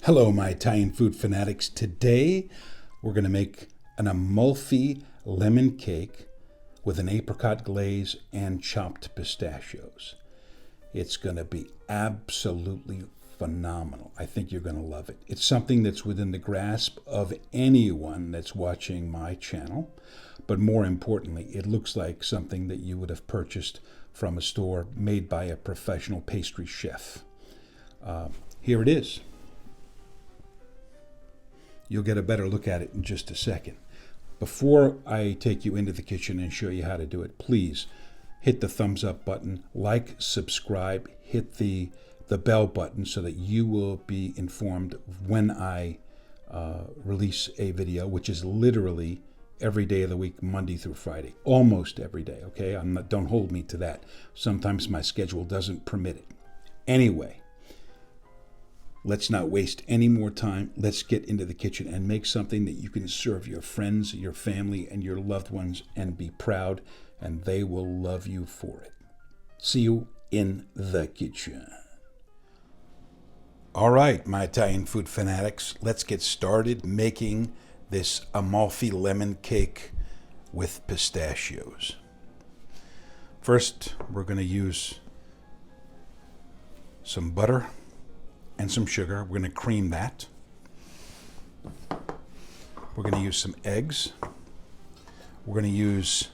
Hello, my Italian food fanatics. Today, we're going to make an Amalfi lemon cake with an apricot glaze and chopped pistachios. It's going to be absolutely phenomenal. I think you're going to love it. It's something that's within the grasp of anyone that's watching my channel, but more importantly, it looks like something that you would have purchased from a store made by a professional pastry chef. Here it is. You'll get a better look at it in just a second. Before I take you into the kitchen and show you how to do it, please hit the thumbs up button, like, subscribe, hit the bell button so that you will be informed when I release a video, which is literally every day of the week, Monday through Friday, almost every day, okay? Don't hold me to that. Sometimes my schedule doesn't permit it. Anyway, let's not waste any more time. Let's get into the kitchen and make something that you can serve your friends, your family, and your loved ones and be proud, and they will love you for it. See you in the kitchen. All right, my Italian food fanatics, let's get started making this Amalfi lemon cake with pistachios. First, we're going to use some butter and some sugar. We're going to cream that. We're going to use some eggs. We're going to use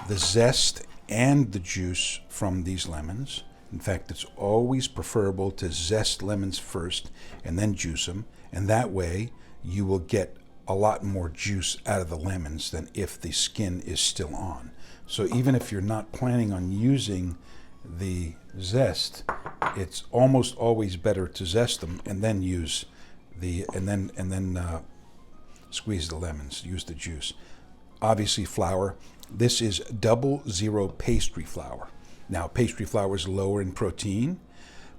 the zest and the juice from these lemons. In fact, it's always preferable to zest lemons first and then juice them, and that way you will get a lot more juice out of the lemons than if the skin is still on. So even if you're not planning on using the zest, it's almost always better to zest them and then use the squeeze the lemons, use the juice. Obviously flour. This is 00 pastry flour. Now pastry flour is lower in protein,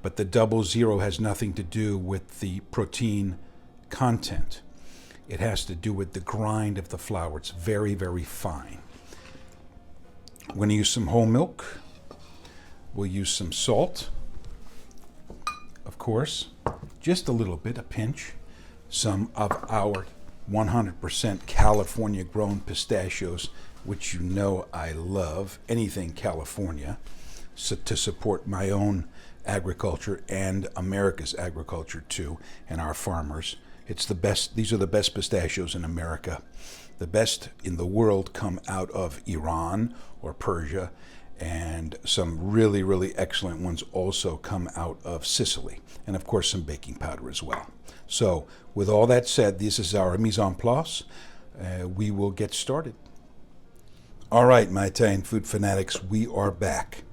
but the 00 has nothing to do with the protein content. It has to do with the grind of the flour. It's very, very fine. I'm going to use some whole milk. We'll use some salt, of course, just a little bit, a pinch, some of our 100% California grown pistachios, which you know I love, anything California, so to support my own agriculture and America's agriculture too, and our farmers. It's the best. These are the best pistachios in America. The best in the world come out of Iran or Persia, and some really, really excellent ones also come out of Sicily, and of course some baking powder as well. So with all that said, this is our mise en place. We will get started. All right, my Italian food fanatics, we are back.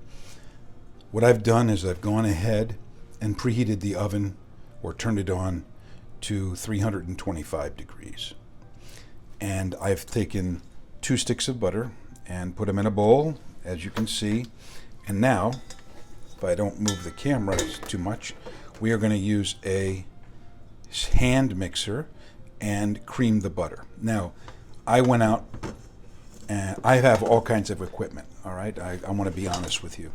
What I've done is I've gone ahead and preheated the oven or turned it on to 325 degrees. And I've taken 2 sticks of butter and put them in a bowl, as you can see. And now, if I don't move the camera too much, we are going to use a hand mixer and cream the butter. Now, I went out and I have all kinds of equipment, all right? I want to be honest with you.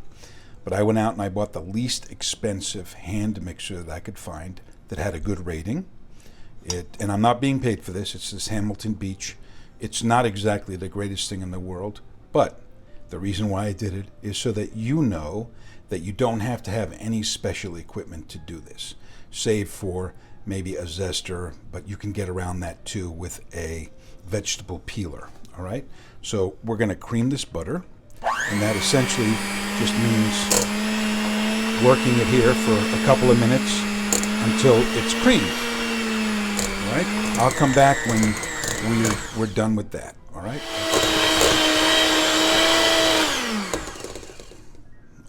But I went out and I bought the least expensive hand mixer that I could find that had a good rating. And I'm not being paid for this. It's this Hamilton Beach. It's not exactly the greatest thing in the world, but the reason why I did it is so that you know that you don't have to have any special equipment to do this, save for maybe a zester, but you can get around that too with a vegetable peeler, all right? So we're going to cream this butter, and that essentially just means working it here for a couple of minutes until it's creamed. All right, I'll come back when we're done with that, all right?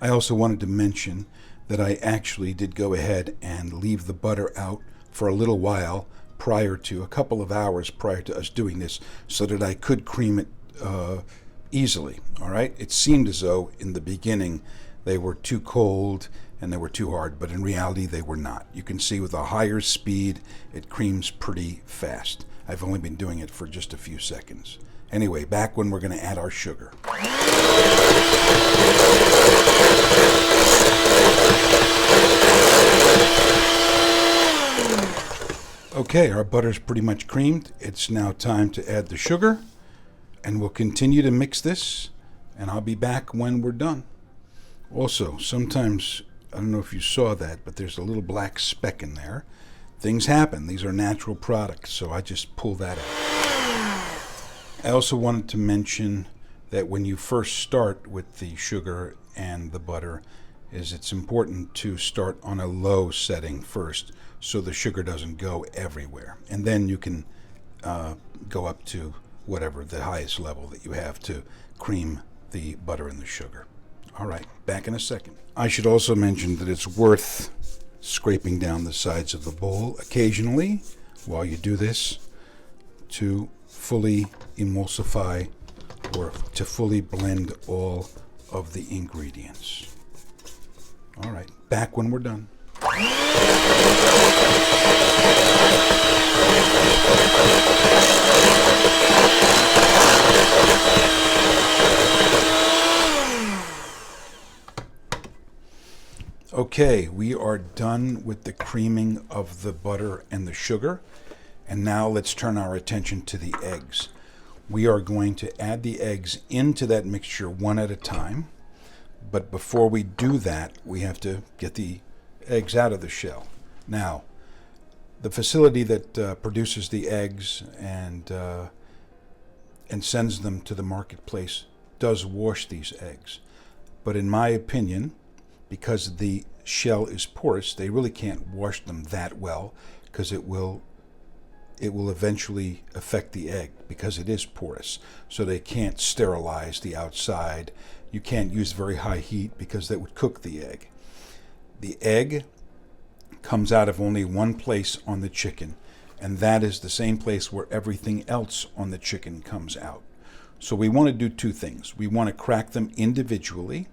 I also wanted to mention that I actually did go ahead and leave the butter out for a little while a couple of hours prior to us doing this, so that I could cream it easily, all right? It seemed as though in the beginning they were too cold and they were too hard, but in reality they were not. You can see with a higher speed, it creams pretty fast. I've only been doing it for just a few seconds. Anyway, back when we're going to add our sugar. Okay, our butter's pretty much creamed. It's now time to add the sugar, and we'll continue to mix this, and I'll be back when we're done. Also, sometimes, I don't know if you saw that, but there's a little black speck in there. Things happen. These are natural products, so I just pull that out. I also wanted to mention that when you first start with the sugar and the butter, it's important to start on a low setting first so the sugar doesn't go everywhere. And then you can go up to whatever the highest level that you have to cream the butter and the sugar. All right, back in a second. I should also mention that it's worth scraping down the sides of the bowl occasionally while you do this to fully emulsify or to fully blend all of the ingredients. All right, back when we're done. Okay, we are done with the creaming of the butter and the sugar, and now let's turn our attention to the eggs. We are going to add the eggs into that mixture one at a time, but before we do that, we have to get the eggs out of the shell. Now, the facility that produces the eggs and sends them to the marketplace does wash these eggs, but in my opinion, because the shell is porous, they really can't wash them that well because it will eventually affect the egg because it is porous. So they can't sterilize the outside. You can't use very high heat because that would cook the egg. The egg comes out of only one place on the chicken, and that is the same place where everything else on the chicken comes out. So we want to do two things. We want to crack them individually,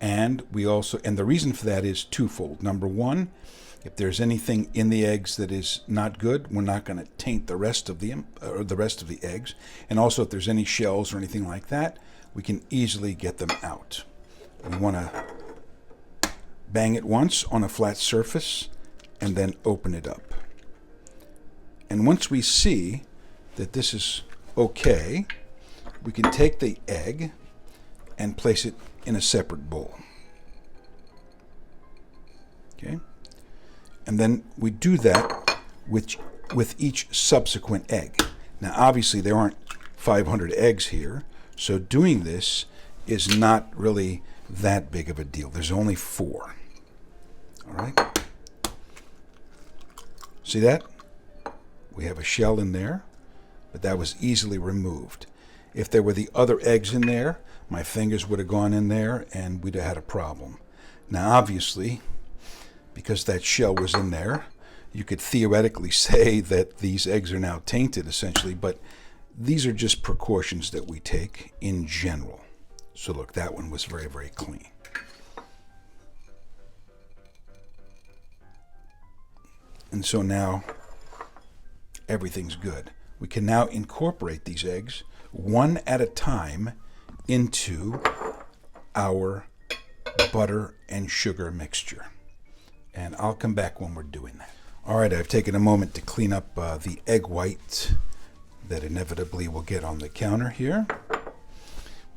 and the reason for that is twofold. Number one, if there's anything in the eggs that is not good, we're not going to taint the rest of the eggs. And also, if there's any shells or anything like that, we can easily get them out. We want to bang it once on a flat surface and then open it up. And once we see that this is okay, we can take the egg and place it in a separate bowl. Okay? And then we do that with each subsequent egg. Now, obviously, there aren't 500 eggs here, so doing this is not really that big of a deal. There's only 4. All right? See that? We have a shell in there, but that was easily removed. If there were the other eggs in there, my fingers would have gone in there and we'd have had a problem. Now, obviously, because that shell was in there, you could theoretically say that these eggs are now tainted, essentially, but these are just precautions that we take in general. So look, that one was very, very clean. And so now everything's good. We can now incorporate these eggs one at a time into our butter and sugar mixture. And I'll come back when we're doing that. All right, I've taken a moment to clean up the egg white that inevitably will get on the counter here.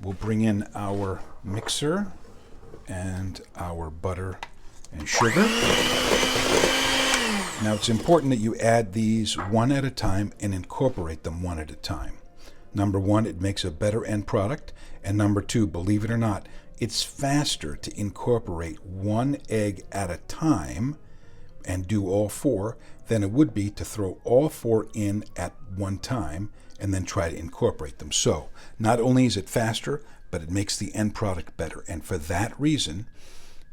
We'll bring in our mixer and our butter and sugar. Now, it's important that you add these one at a time and incorporate them one at a time. Number one, it makes a better end product. And number two, believe it or not, it's faster to incorporate one egg at a time and do all 4 than it would be to throw all 4 in at one time and then try to incorporate them. So not only is it faster, but it makes the end product better. And for that reason,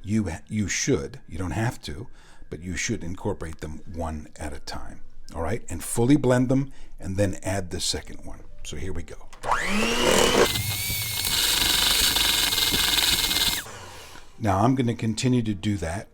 you should, you don't have to, but you should incorporate them one at a time. All right? And fully blend them and then add the second one. So here we go. Now I'm going to continue to do that,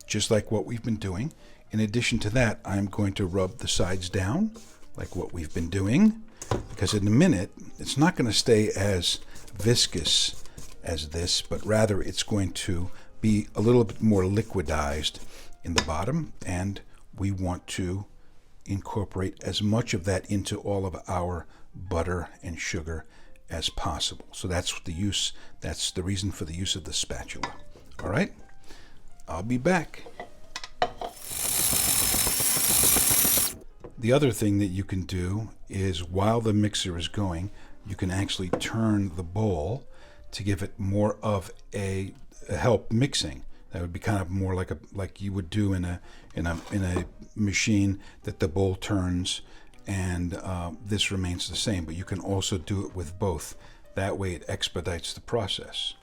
just like what we've been doing. In addition to that, I'm going to rub the sides down, like what we've been doing, because in a minute, it's not going to stay as viscous as this, but rather it's going to be a little bit more liquidized in the bottom, and we want to incorporate as much of that into all of our butter and sugar as possible. So that's the reason for the use of the spatula. All right, I'll be back. The other thing that you can do is, while the mixer is going, you can actually turn the bowl to give it more of a help mixing. That would be kind of more like you would do in a machine that the bowl turns, and this remains the same. But you can also do it with both. That way it expedites the process.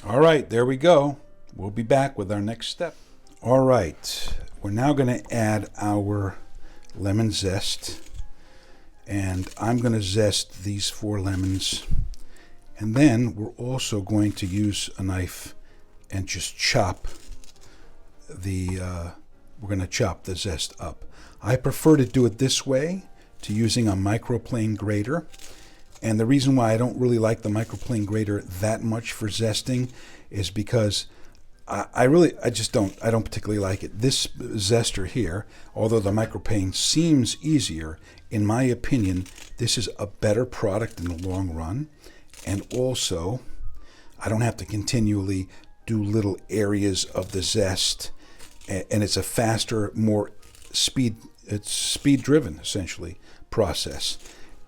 All right, there we go. We'll be back with our next step. All right, we're now going to add our lemon zest. And I'm going to zest these 4 lemons. And then we're also going to use a knife and just chop we're going to chop the zest up. I prefer to do it this way, to using a microplane grater. And the reason why I don't really like the microplane grater that much for zesting is because I don't particularly like it. This zester here, although the microplane seems easier, in my opinion, this is a better product in the long run. And also, I don't have to continually do little areas of the zest, and it's a faster, more speed-driven, essentially, process.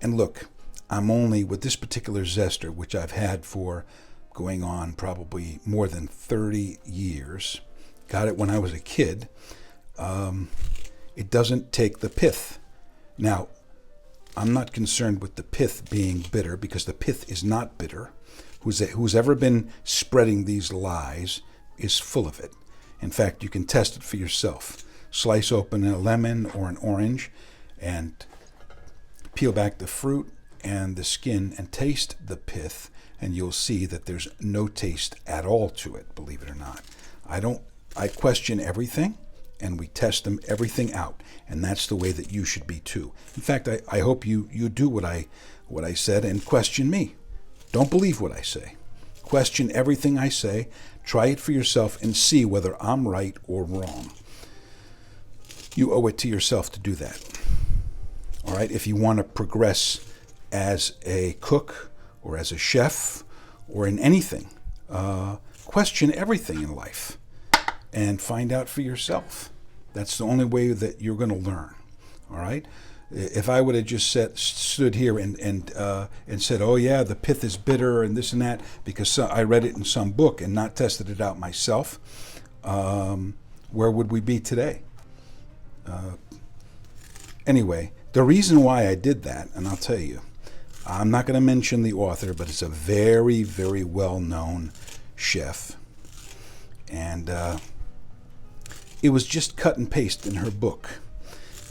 And look, I'm only, with this particular zester, which I've had for going on probably more than 30 years, got it when I was a kid, it doesn't take the pith. Now, I'm not concerned with the pith being bitter, because the pith is not bitter. Who's ever been spreading these lies is full of it. In fact, you can test it for yourself. Slice open a lemon or an orange and peel back the fruit and the skin and taste the pith, and you'll see that there's no taste at all to it, believe it or not. I question everything, and we test everything out, and that's the way that you should be too. In fact, I hope you do what I said and question me. Don't believe what I say. Question everything I say, try it for yourself, and see whether I'm right or wrong. You owe it to yourself to do that. All right, if you want to progress as a cook or as a chef or in anything, question everything in life and find out for yourself. That's the only way that you're going to learn. All right. If I would have just stood here and said, "Oh yeah, the pith is bitter and this and that," because I read it in some book and not tested it out myself, where would we be today? Anyway, the reason why I did that, and I'll tell you, I'm not going to mention the author, but it's a very, very well-known chef. And it was just cut and paste in her book.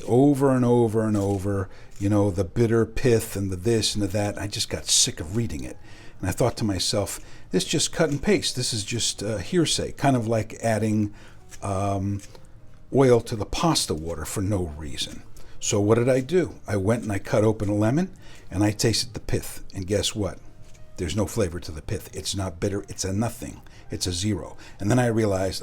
Over and over and over, the bitter pith and the this and the that. I just got sick of reading it. And I thought to myself, this is just cut and paste. This is just hearsay, kind of like adding oil to the pasta water for no reason. So what did I do? I went and I cut open a lemon, and I tasted the pith. And guess what? There's no flavor to the pith. It's not bitter. It's a nothing. It's a 0. And then I realized,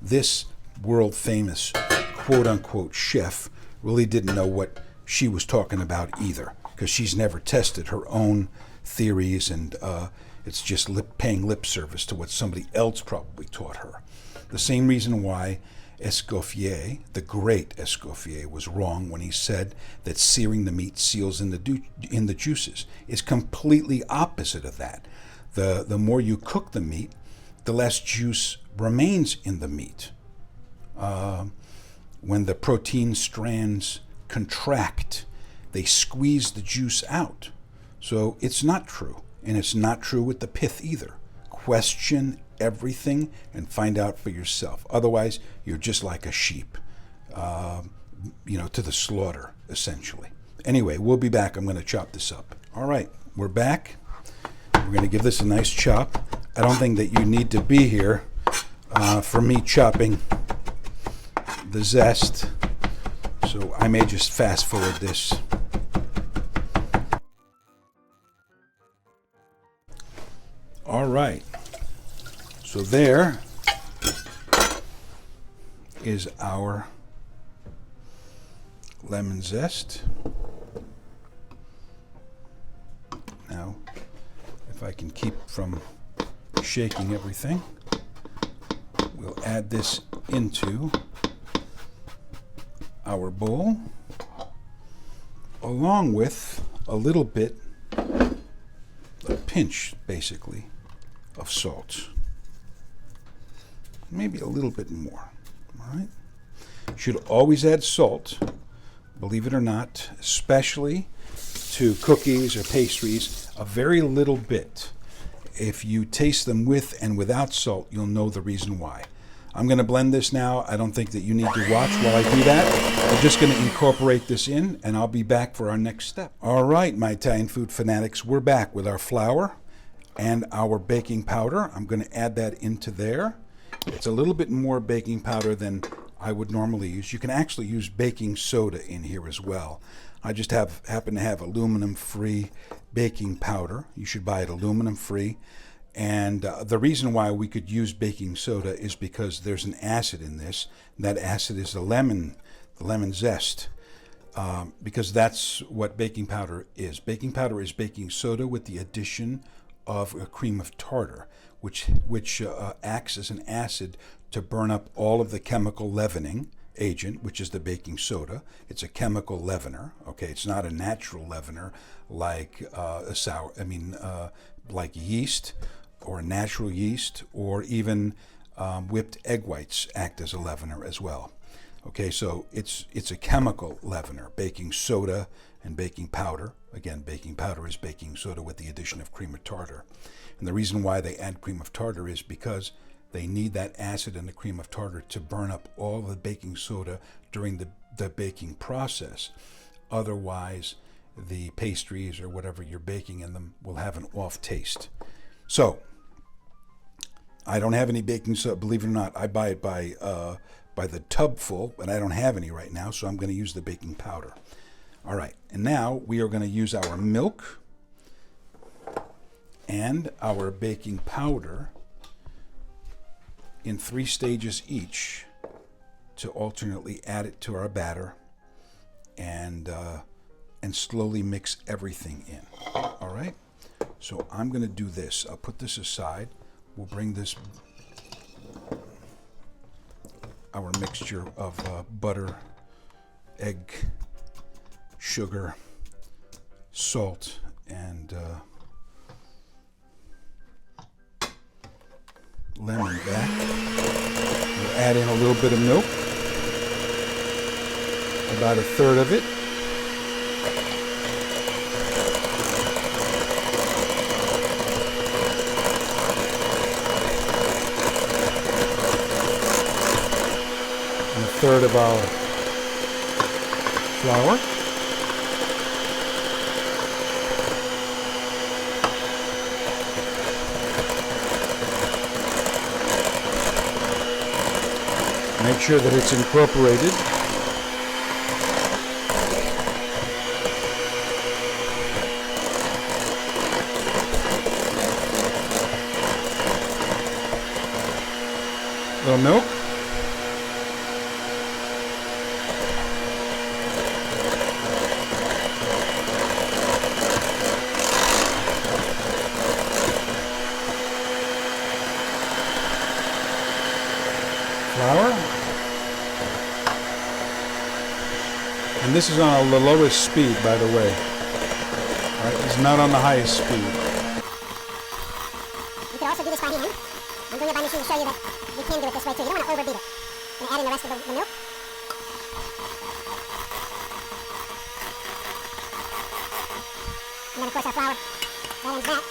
this world-famous quote-unquote chef really didn't know what she was talking about either, because she's never tested her own theories, and it's just paying lip service to what somebody else probably taught her. The same reason why Escoffier, the great Escoffier, was wrong when he said that searing the meat seals in the juices. Is completely opposite of that. The more you cook the meat, the less juice remains in the meat. When the protein strands contract, they squeeze the juice out. So it's not true. And it's not true with the pith either. Question everything and find out for yourself. Otherwise, you're just like a sheep, to the slaughter, essentially. Anyway, we'll be back. I'm going to chop this up. All right, we're back. We're going to give this a nice chop. I don't think that you need to be here for me chopping the zest, so I may just fast forward this. All right, so there is our lemon zest. Now, if I can keep from shaking everything, we'll add this into our bowl, along with a little bit, a pinch basically, of salt. Maybe a little bit more. All right. Should always add salt, believe it or not, especially to cookies or pastries, a very little bit. If you taste them with and without salt, you'll know the reason why. I'm going to blend this now. I don't think that you need to watch while I do that. I'm just going to incorporate this in, and I'll be back for our next step. All right, my Italian food fanatics, we're back with our flour and our baking powder. I'm going to add that into there. It's a little bit more baking powder than I would normally use. You can actually use baking soda in here as well. I just happen to have aluminum-free baking powder. You should buy it aluminum-free. And the reason why we could use baking soda is because there's an acid in this. And that acid is the lemon zest, because that's what baking powder is. Baking powder is baking soda with the addition of a cream of tartar, which acts as an acid to burn up all of the chemical leavening agent, which is the baking soda. It's a chemical leavener. Okay, it's not a natural leavener like like yeast or natural yeast, or even whipped egg whites act as a leavener as well. Okay, so it's a chemical leavener. Baking soda and baking powder. Again, baking powder is baking soda with the addition of cream of tartar. And the reason why they add cream of tartar is because they need that acid in the cream of tartar to burn up all the baking soda during the baking process. Otherwise, the pastries or whatever you're baking in them will have an off taste. So, I don't have any baking soda, believe it or not. I buy it by the tub full, but I don't have any right now, so I'm going to use the baking powder. All right, and now we are going to use our milk and our baking powder in 3 stages each to alternately add it to our batter and slowly mix everything in. All right, so I'm going to do this. I'll put this aside. We'll bring this, our mixture of butter, egg, sugar, salt, and lemon back. We'll add in a little bit of milk, about 1/3 of it. And 1/3 of our flour. Make sure that it's incorporated. A little milk. Flour. And this is on the lowest speed, by the way. All right, it's not on the highest speed. You could also do this by hand. I'm doing it by machine to show you that you can do it this way too. You don't want to overbeat it. I'm going to add in the rest of the milk. then of course our flour. That ends that.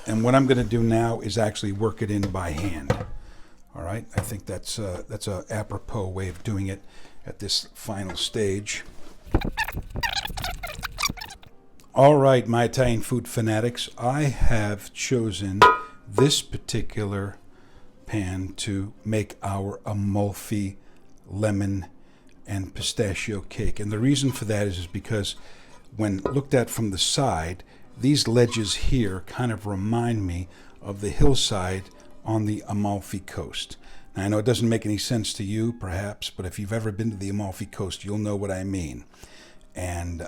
And what I'm going to do now is actually work it in by hand. All right, I think that's a apropos way of doing it at this final stage. All right, my Italian food fanatics, I have chosen this particular pan to make our Amalfi lemon and pistachio cake. And the reason for that is because when looked at from the side, these ledges here kind of remind me of the hillside on the Amalfi Coast. Now, I know it doesn't make any sense to you, perhaps, but if you've ever been to the Amalfi Coast, you'll know what I mean. And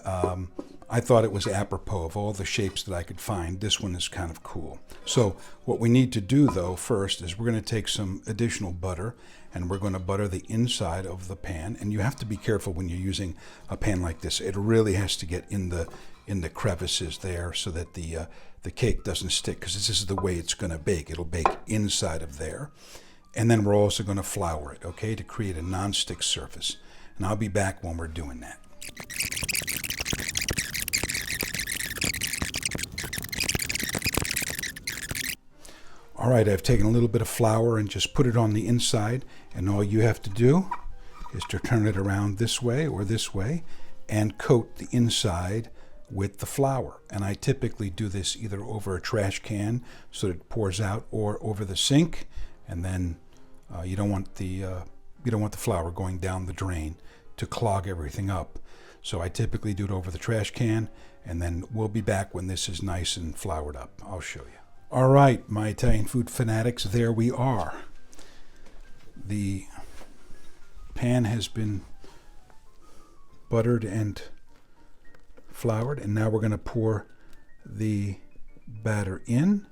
I thought it was apropos of all the shapes that I could find. This one is kind of cool. So what we need to do, though, first is we're going to take some additional butter, and we're going to butter the inside of the pan. And you have to be careful when you're using a pan like this. It really has to get in the crevices there so that the cake doesn't stick, because this is the way it's going to bake. It'll bake inside of there. And then we're also going to flour it, okay, to create a non-stick surface. And I'll be back when we're doing that. All right, I've taken a little bit of flour and just put it on the inside, and all you have to do is to turn it around this way or this way and coat the inside with the flour. And I typically do this either over a trash can so that it pours out, or over the sink, and then you don't want the flour going down the drain to clog everything up. So I typically do it over the trash can, and then we'll be back when this is nice and floured up. I'll show you. All right, my Italian food fanatics, there we are. The pan has been buttered and floured, and now we're going to pour the batter in,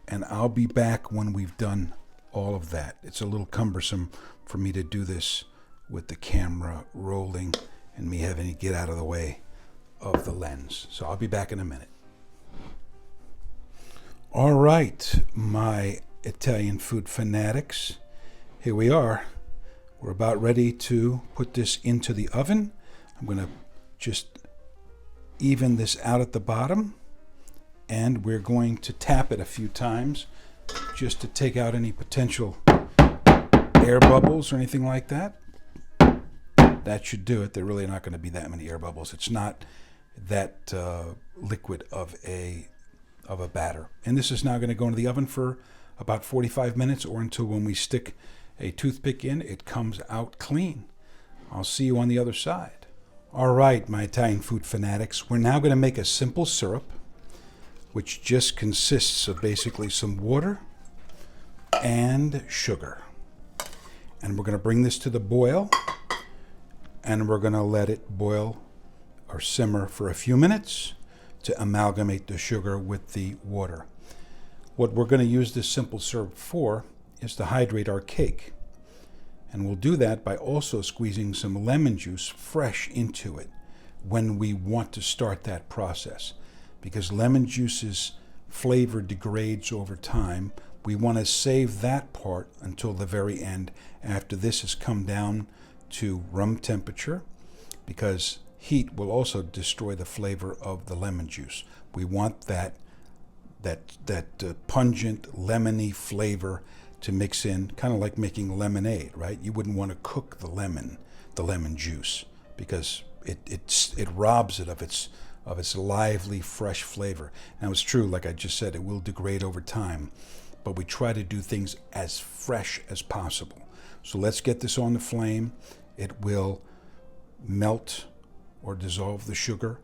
and I'll be back when we've done all of that. It's a little cumbersome for me to do this with the camera rolling and me having to get out of the way of the lens. So I'll be back in a minute. All right, my Italian food fanatics, here we are. We're about ready to put this into the oven. I'm going to just even this out at the bottom, and we're going to tap it a few times just to take out any potential air bubbles or anything like that. That should do it. There really are not going to be that many air bubbles. It's not that liquid of a batter. And this is now going to go into the oven for about 45 minutes, or until when we stick a toothpick in, it comes out clean. I'll see you on the other side. All right, my Italian food fanatics, we're now going to make a simple syrup, which just consists of basically some water and sugar. And we're going to bring this to the boil, and we're going to let it boil or simmer for a few minutes to amalgamate the sugar with the water. What we're going to use this simple syrup for is to hydrate our cake. And we'll do that by also squeezing some lemon juice fresh into it when we want to start that process. Because lemon juice's flavor degrades over time, we want to save that part until the very end, after this has come down to room temperature, because heat will also destroy the flavor of the lemon juice. We want that pungent, lemony flavor to mix in, kind of like making lemonade, right? You wouldn't want to cook the lemon juice, because it robs it of its lively, fresh flavor. Now, it's true, like I just said, it will degrade over time, but we try to do things as fresh as possible. So let's get this on the flame. It will melt or dissolve the sugar.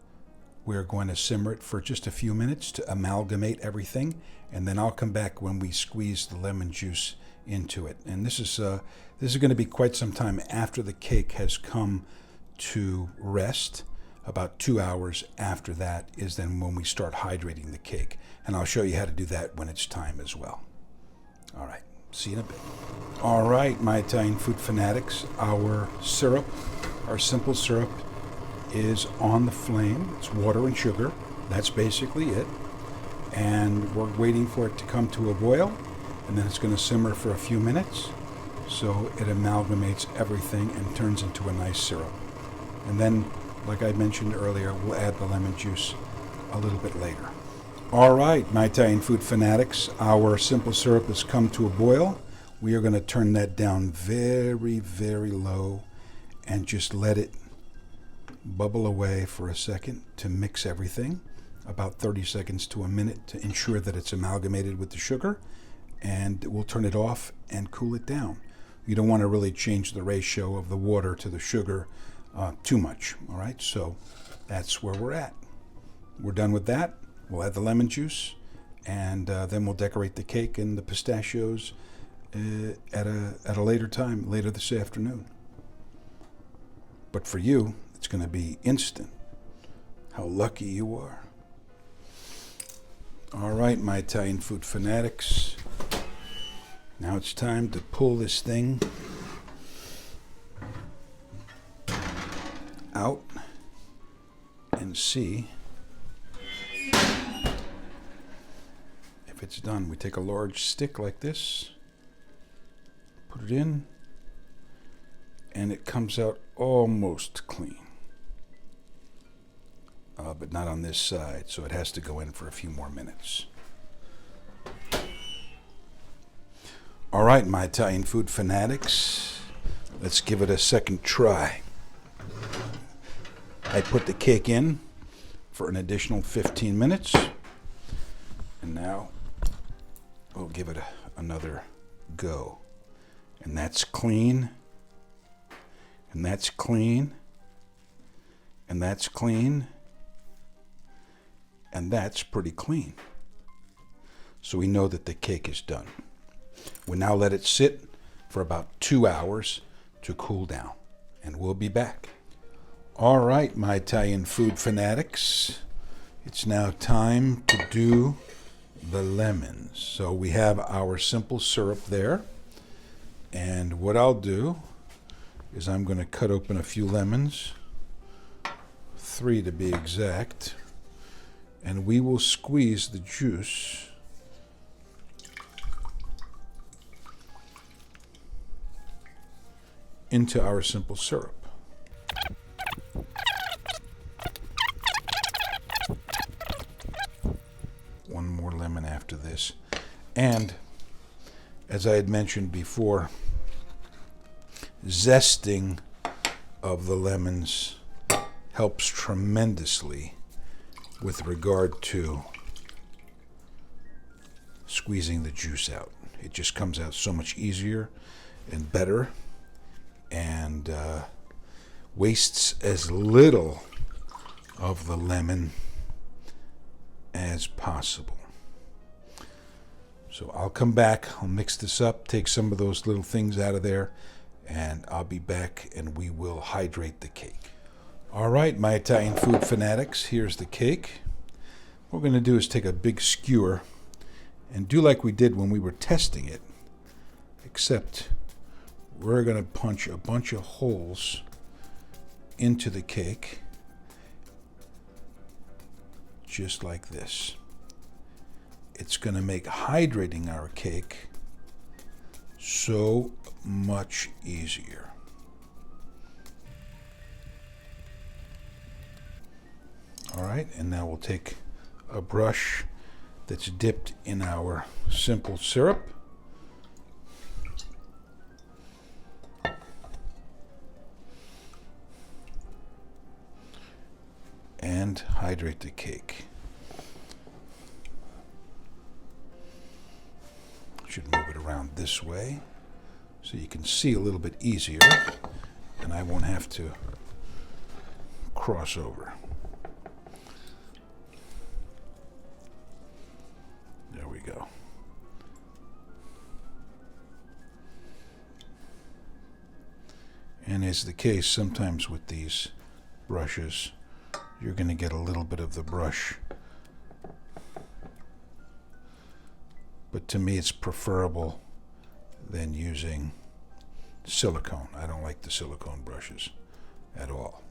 We're going to simmer it for just a few minutes to amalgamate everything, and then I'll come back when we squeeze the lemon juice into it. And this is going to be quite some time after the cake has come to rest. About 2 hours after that is then when we start hydrating the cake. And I'll show you how to do that when it's time as well. All right, see you in a bit. All right, my Italian food fanatics, our syrup, our simple syrup, is on the flame. It's water and sugar. That's basically it. And we're waiting for it to come to a boil, and then it's going to simmer for a few minutes so it amalgamates everything and turns into a nice syrup. And then, like I mentioned earlier, we'll add the lemon juice a little bit later. All right, my Italian food fanatics, our simple syrup has come to a boil. We are going to turn that down very, very low and just let it bubble away for a second to mix everything, about 30 seconds to a minute to ensure that it's amalgamated with the sugar, and we'll turn it off and cool it down. You don't want to really change the ratio of the water to the sugar too much, all right? So that's where we're at. We're done with that. We'll add the lemon juice, and then we'll decorate the cake and the pistachios at a later time, later this afternoon. But for you, it's going to be instant. How lucky you are. All right, my Italian food fanatics. Now it's time to pull this thing out and see if it's done. We take a large stick like this, put it in, and it comes out almost clean. But not on this side, so it has to go in for a few more minutes. All right, my Italian food fanatics, let's give it a second try. I put the cake in for an additional 15 minutes, and now we'll give it another go. And that's clean, and that's clean, and that's clean, and that's pretty clean. So we know that the cake is done. We'll now let it sit for about 2 hours to cool down, and we'll be back. All right, my Italian food fanatics, it's now time to do the lemons. So we have our simple syrup there, and what I'll do is I'm going to cut open a few lemons, 3 to be exact, and we will squeeze the juice into our simple syrup. One more lemon after this. And as I had mentioned before, zesting of the lemons helps tremendously with regard to squeezing the juice out. It just comes out so much easier and better, and wastes as little of the lemon as possible. So I'll come back, I'll mix this up, take some of those little things out of there, and I'll be back and we will hydrate the cake. All right, my Italian food fanatics, here's the cake. What we're going to do is take a big skewer and do like we did when we were testing it, except we're going to punch a bunch of holes into the cake, just like this. It's going to make hydrating our cake so much easier. All right, and now we'll take a brush that's dipped in our simple syrup, and hydrate the cake. Should move it around this way so you can see a little bit easier, and I won't have to cross over. There we go. And as the case sometimes with these brushes, you're going to get a little bit of the brush. But to me, it's preferable than using silicone. I don't like the silicone brushes at all.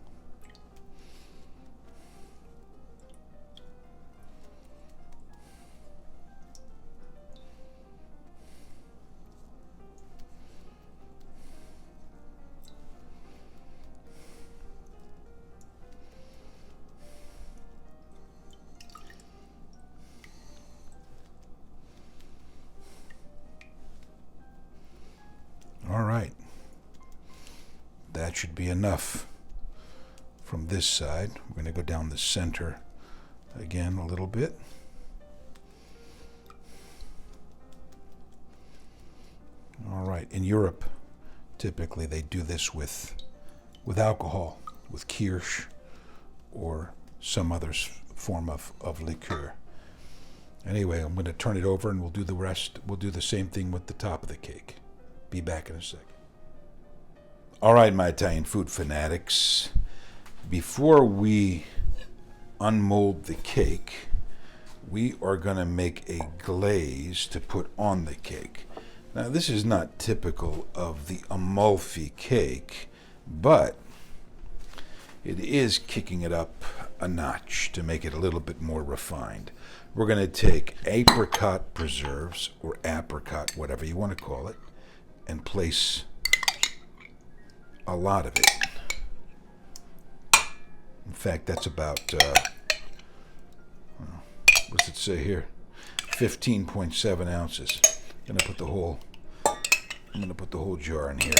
that should be enough from this side. We're going to go down the center again a little bit. All right, in Europe, typically they do this with alcohol, with kirsch or some other form of liqueur. Anyway, I'm going to turn it over and we'll do the rest. We'll do the same thing with the top of the cake. Be back in a second. All right, my Italian food fanatics. Before we unmold the cake, we are going to make a glaze to put on the cake. Now, this is not typical of the Amalfi cake, but it is kicking it up a notch to make it a little bit more refined. We're going to take apricot preserves, or apricot, whatever you want to call it, and place a lot of it. In fact, that's about, what's it say here? 15.7 ounces. I'm going to put the whole jar in here,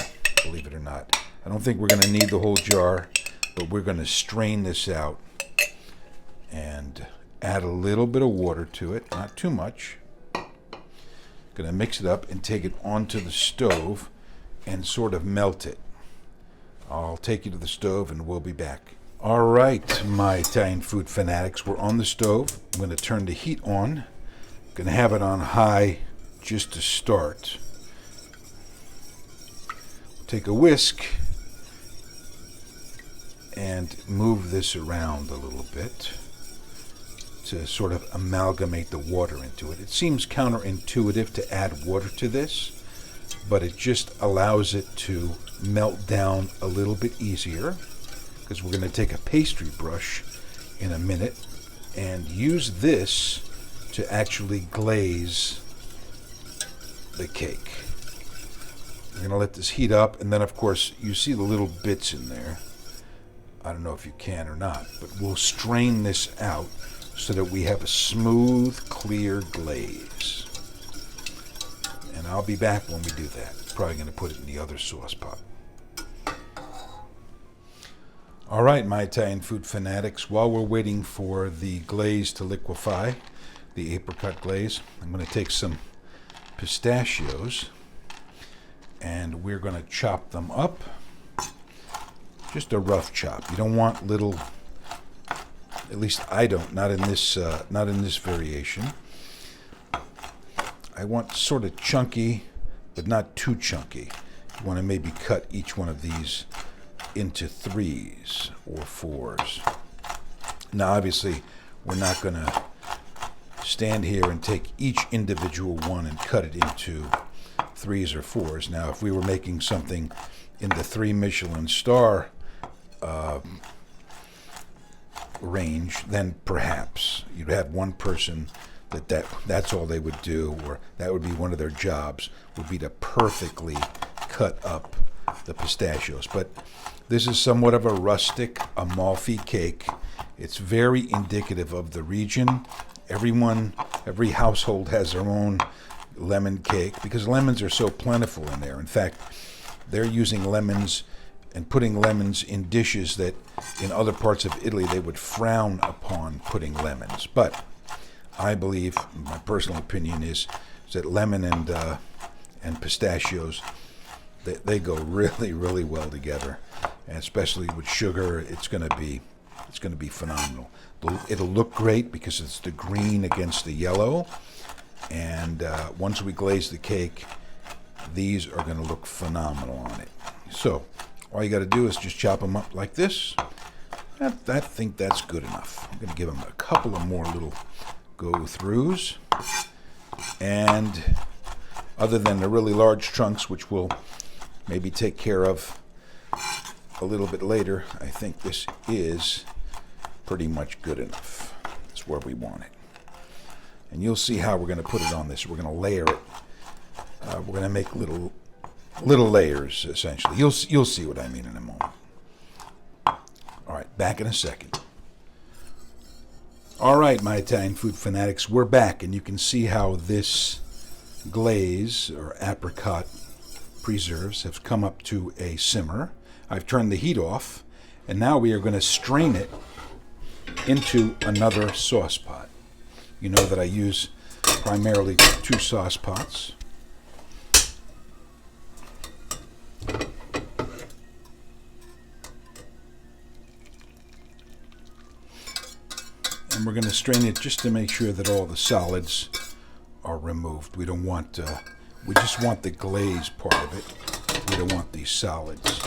believe it or not. I don't think we're going to need the whole jar, but we're going to strain this out and add a little bit of water to it, not too much. Going to mix it up and take it onto the stove and sort of melt it. I'll take you to the stove and we'll be back. All right, my Italian food fanatics, we're on the stove. I'm going to turn the heat on. I'm going to have it on high just to start. Take a whisk and move this around a little bit to sort of amalgamate the water into it. It seems counterintuitive to add water to this, but it just allows it to melt down a little bit easier, because we're going to take a pastry brush in a minute and use this to actually glaze the cake. We're going to let this heat up, and then of course you see the little bits in there. I don't know if you can or not, but we'll strain this out so that we have a smooth, clear glaze. And I'll be back when we do that. Probably going to put it in the other sauce pot. All right, my Italian food fanatics, while we're waiting for the glaze to liquefy, the apricot glaze, I'm going to take some pistachios and we're going to chop them up. Just a rough chop. You don't want little, at least I don't, not in this variation. I want sort of chunky, but not too chunky. You want to maybe cut each one of these into 3s or 4s. Now, obviously, we're not going to stand here and take each individual one and cut it into 3s or 4s. Now, if we were making something in the 3 Michelin star range, then perhaps you'd have one person that's all they would do, or that would be one of their jobs, would be to perfectly cut up the pistachios. But this is somewhat of a rustic Amalfi cake. It's very indicative of the region. Every household has their own lemon cake because lemons are so plentiful in there. In fact, they're using lemons and putting lemons in dishes that in other parts of Italy they would frown upon putting lemons. But I believe, my personal opinion is that lemon and pistachios, they go really, really well together, and especially with sugar, it's going to be phenomenal. It'll look great because it's the green against the yellow, and once we glaze the cake, these are going to look phenomenal on it. So all you got to do is just chop them up like this. I think that's good enough. I'm going to give them a couple of more little go-throughs, and other than the really large chunks, which we'll maybe take care of a little bit later, I think this is pretty much good enough. It's where we want it. And you'll see how we're going to put it on this. We're going to layer it. We're going to make little layers, essentially. You'll see what I mean in a moment. All right, back in a second. All right, my Italian food fanatics, we're back, and you can see how this glaze or apricot preserves have come up to a simmer. I've turned the heat off, and now we are going to strain it into another sauce pot. You know that I use primarily 2 sauce pots. And we're going to strain it just to make sure that all the solids are removed. We don't want, we just want the glaze part of it. We don't want these solids.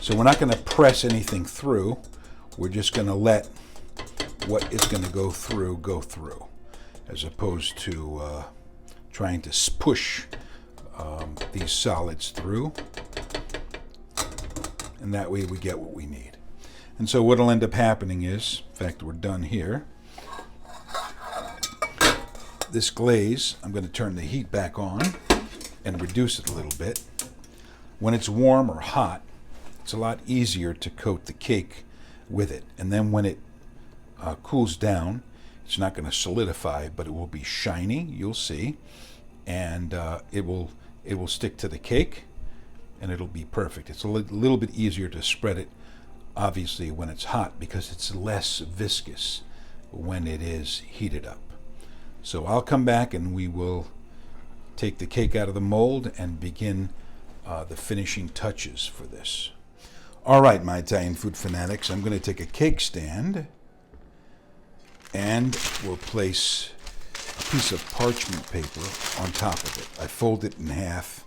So we're not going to press anything through. We're just going to let what is going to go through, as opposed to trying to push these solids through. And that way we get what we need. And so what will end up happening is, in fact, we're done here. This glaze, I'm going to turn the heat back on and reduce it a little bit. When it's warm or hot, it's a lot easier to coat the cake with it. And then when it cools down, it's not going to solidify, but it will be shiny, you'll see. And it will stick to the cake, and it'll be perfect. It's a little bit easier to spread it, obviously, when it's hot, because it's less viscous when it is heated up. So I'll come back and we will take the cake out of the mold and begin the finishing touches for this. All right, my Italian food fanatics, I'm going to take a cake stand and we'll place a piece of parchment paper on top of it. I fold it in half,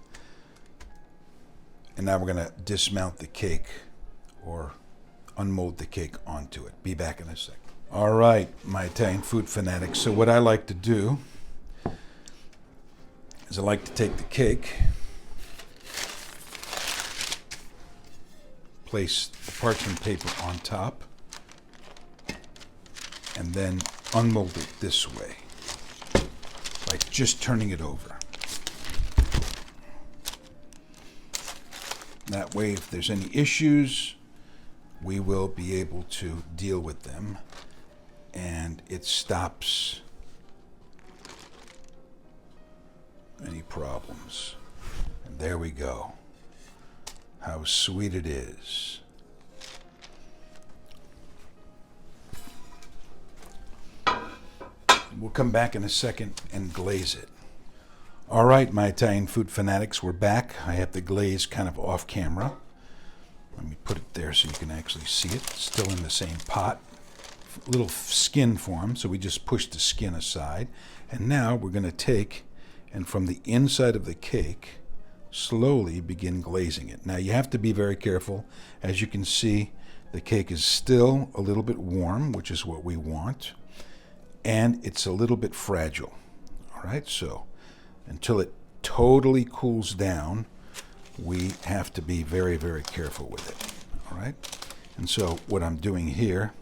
and now we're going to dismount the cake, or unmold the cake onto it. Be back in a second. All right, my Italian food fanatics. So what I like to do is I like to take the cake, place the parchment paper on top, and then unmold it this way, like just turning it over. That way, if there's any issues, we will be able to deal with them, and it stops any problems. And there we go. How sweet it is. We'll come back in a second and glaze it. All right, my Italian food fanatics, we're back. I have the glaze kind of off camera. Let me put it there so you can actually see it. It's still in the same pot. A little skin form, so we just push the skin aside. And now we're going to take, and from the inside of the cake, slowly begin glazing it. Now you have to be very careful. As you can see, the cake is still a little bit warm, which is what we want. And it's a little bit fragile. All right, so until it totally cools down, we have to be very, very careful with it. All right, and so what I'm doing here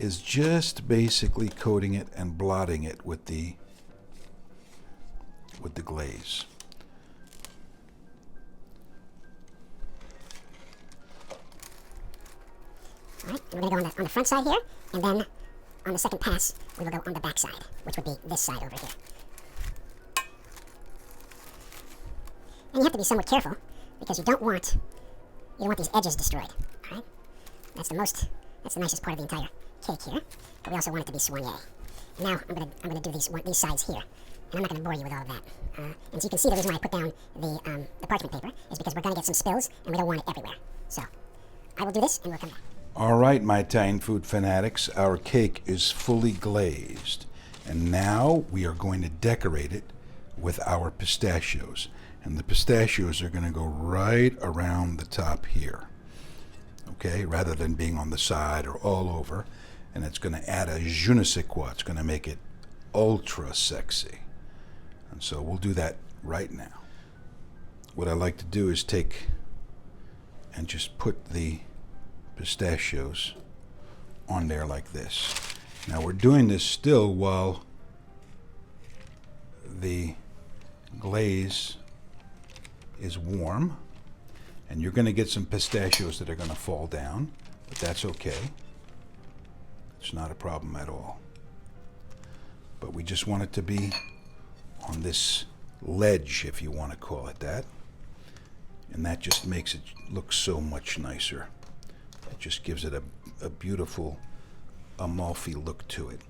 is just basically coating it and blotting it with the glaze. All right, we're going to go on the front side here, and then on the second pass, we will go on the back side, which would be this side over here. And you have to be somewhat careful, because you don't want these edges destroyed. All right, that's the nicest part of the entire cake here. But we also want it to be soigné. Now I'm gonna do these sides here, and I'm not gonna bore you with all of that. And so you can see the reason why I put down the parchment paper is because we're gonna get some spills, and we don't want it everywhere. So I will do this, and we'll come back. All right, my Italian food fanatics, our cake is fully glazed, and now we are going to decorate it with our pistachios. And the pistachios are going to go right around the top here, okay, rather than being on the side or all over. And it's going to add a je ne sais quoi. It's going to make it ultra sexy. And so we'll do that right now. What I like to do is take and just put the pistachios on there like this. Now we're doing this still while the glaze is warm, and you're going to get some pistachios that are going to fall down, but that's okay. It's not a problem at all. But we just want it to be on this ledge, if you want to call it that. And that just makes it look so much nicer. It just gives it a beautiful Amalfi look to it.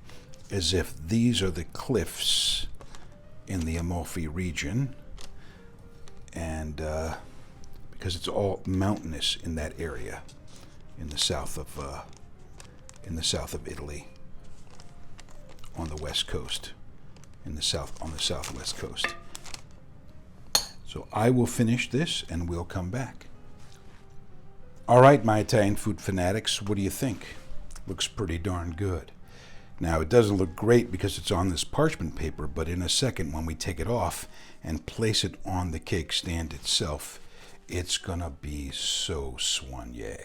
As if these are the cliffs in the Amalfi region. And because it's all mountainous in that area in the south of Italy, on the west coast, on the southwest coast. So I will finish this and we'll come back. All right, my Italian food fanatics, what do you think? Looks pretty darn good. Now, it doesn't look great because it's on this parchment paper, but in a second when we take it off and place it on the cake stand itself, it's gonna be so soigné.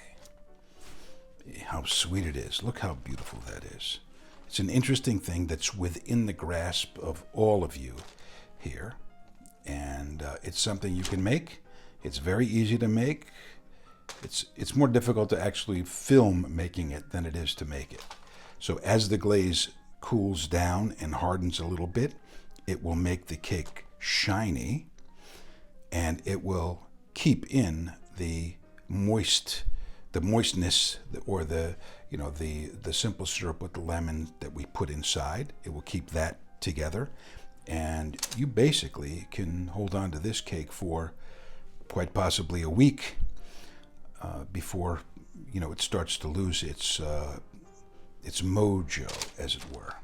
How sweet it is. Look how beautiful that is. It's an interesting thing that's within the grasp of all of you here. And it's something you can make. It's very easy to make. It's more difficult to actually film making it than it is to make it. So as the glaze cools down and hardens a little bit, it will make the cake shiny, and it will keep in the moistness, or the simple syrup with the lemon that we put inside. It will keep that together, and you basically can hold on to this cake for quite possibly a week before it starts to lose its mojo, as it were.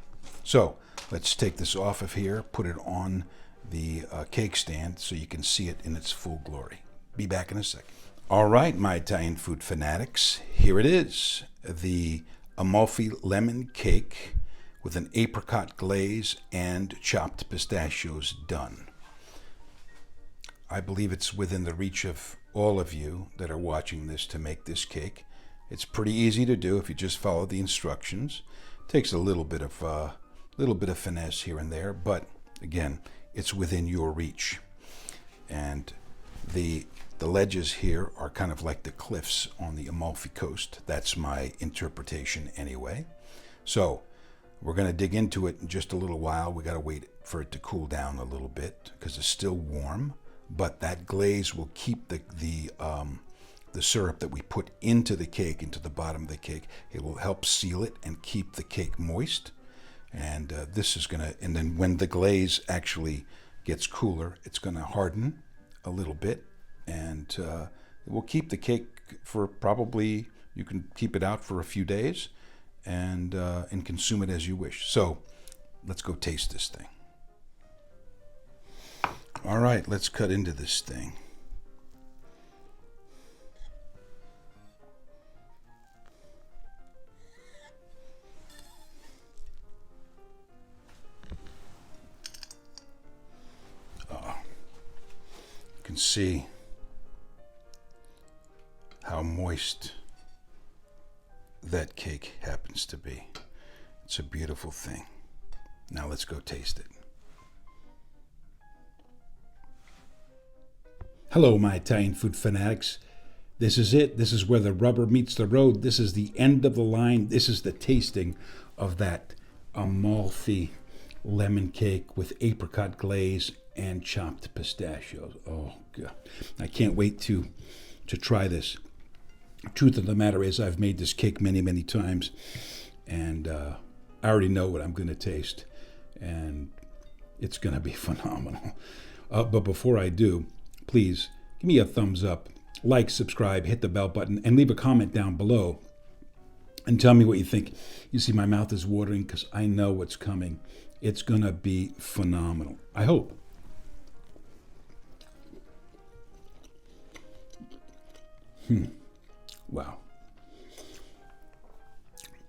So let's take this off of here, put it on the cake stand so you can see it in its full glory. Be back in a second. All right, my Italian food fanatics, here it is, the Amalfi Lemon Cake with an apricot glaze and chopped pistachios done. I believe it's within the reach of all of you that are watching this to make this cake. It's pretty easy to do if you just follow the instructions. It takes a little bit of finesse here and there, but again, it's within your reach. And the ledges here are kind of like the cliffs on the Amalfi Coast. That's my interpretation anyway. So we're going to dig into it in just a little while. We got to wait for it to cool down a little bit because it's still warm. But that glaze will keep the syrup that we put into the cake, into the bottom of the cake. It will help seal it and keep the cake moist. And this is going to, and then when the glaze actually gets cooler, it's going to harden a little bit. And it will keep the cake for probably, you can keep it out for a few days and consume it as you wish. So let's go taste this thing. All right, let's cut into this thing. You can see how moist that cake happens to be. It's a beautiful thing. Now let's go taste it. Hello, my Italian food fanatics. This is it. This is where the rubber meets the road. This is the end of the line. This is the tasting of that Amalfi lemon cake with apricot glaze and chopped pistachios. Oh, God. I can't wait to try this. Truth of the matter is I've made this cake many, many times, and I already know what I'm going to taste, and it's going to be phenomenal. But before I do, please give me a thumbs up, like, subscribe, hit the bell button, and leave a comment down below and tell me what you think. You see, my mouth is watering because I know what's coming. It's going to be phenomenal. I hope. Wow.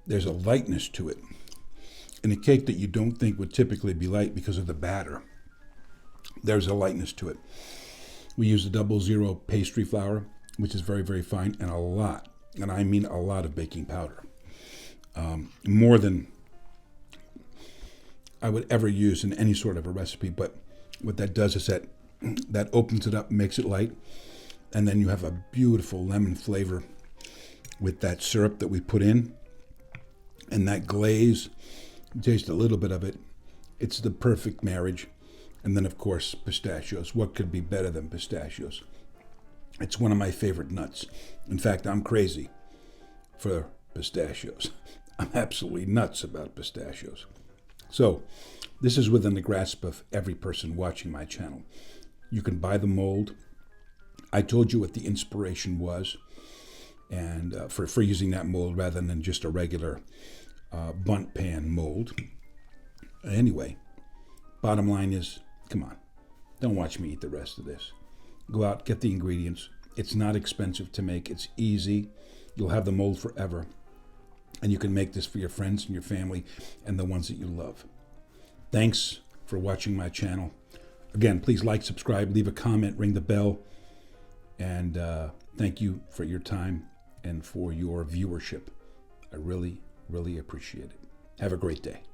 There's a lightness to it in a cake that you don't think would typically be light because of the batter. There's a lightness to it. We use a 00 pastry flour, which is very, very fine, and a lot, and I mean a lot of baking powder. More than I would ever use in any sort of a recipe, but what that does is that opens it up, makes it light, and then you have a beautiful lemon flavor with that syrup that we put in, and that glaze. You taste a little bit of it. It's the perfect marriage. And then, of course, pistachios. What could be better than pistachios? It's one of my favorite nuts. In fact, I'm crazy for pistachios. I'm absolutely nuts about pistachios. So, this is within the grasp of every person watching my channel. You can buy the mold. I told you what the inspiration was, and for using that mold rather than just a regular bundt pan mold. Anyway, bottom line is, come on, don't watch me eat the rest of this. Go out, get the ingredients. It's not expensive to make. It's easy. You'll have the mold forever. And you can make this for your friends and your family and the ones that you love. Thanks for watching my channel. Again, please like, subscribe, leave a comment, ring the bell. And thank you for your time and for your viewership. I really, really appreciate it. Have a great day.